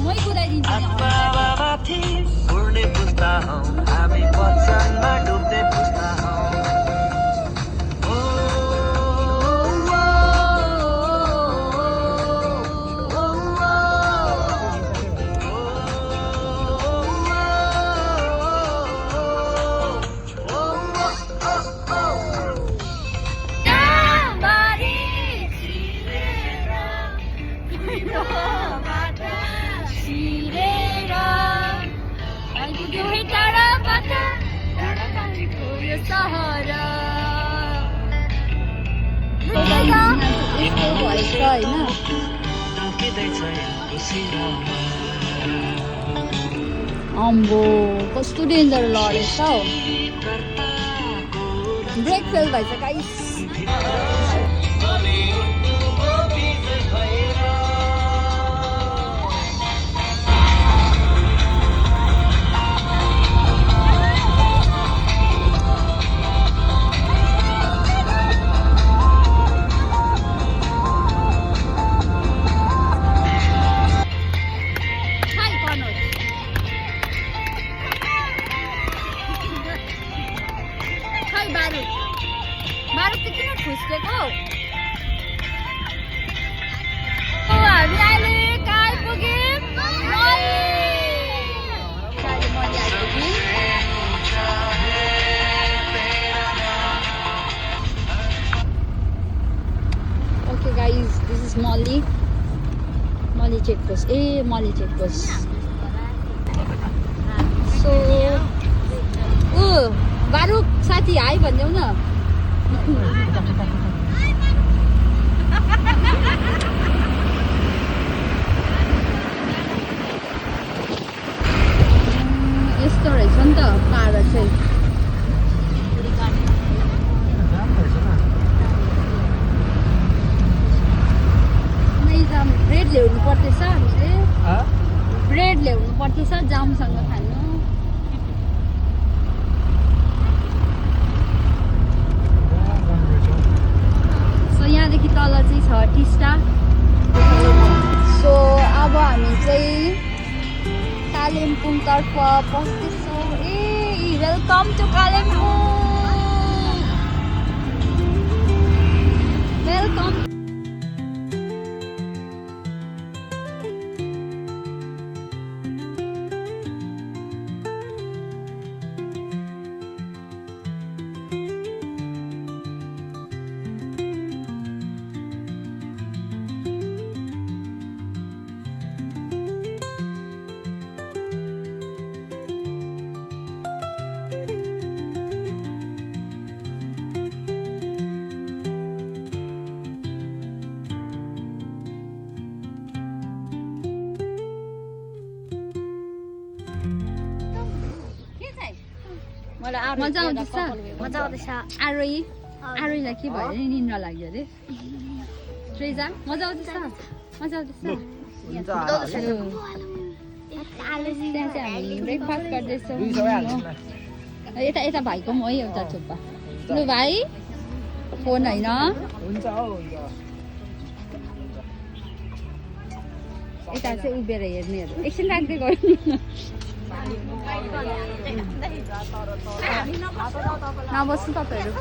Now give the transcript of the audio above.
मै कुदाइदिन्छु नि आत्मामाथि उड्ने पुस्ता हौ हामी वचनमा डुब्ने पुस्ता हौ अम्बो कस्तो डेन्जर लडेछ हौ ब्रेक फेल भएछ guys Molly checkpost. Molly checkpost. So, Baruk साथी हाई भन्देऊ न यस्तो रहेछ नि त पारा चाहिँ ब्रेड ल्याउनु पर्दैछ हामीले ब्रेड ल्याउनु पर्दैछ जामसँग खानु सो यहाँदेखि तल चाहिँ छ टिस्टा सो अब हामी चाहिँ कालिम्पोङतर्फ पस्दैछौँ वेलकम टु कालिम्पोङ वेलकम मजा आउँदैछ आरोहीलाई के भयो नि निन्द्रा लाग्यो अरे ट्रेजा मजा आउँदैछ हामी ब्रेकफास्ट गर्दैछौँ यता भाइको पनि है एउटा थुक्पा लु भाइ फोन होइन यता चाहिँ उभिएर हेर्नेहरू एकछिन राख्दै गर्नु नबस्नु तपाईँहरू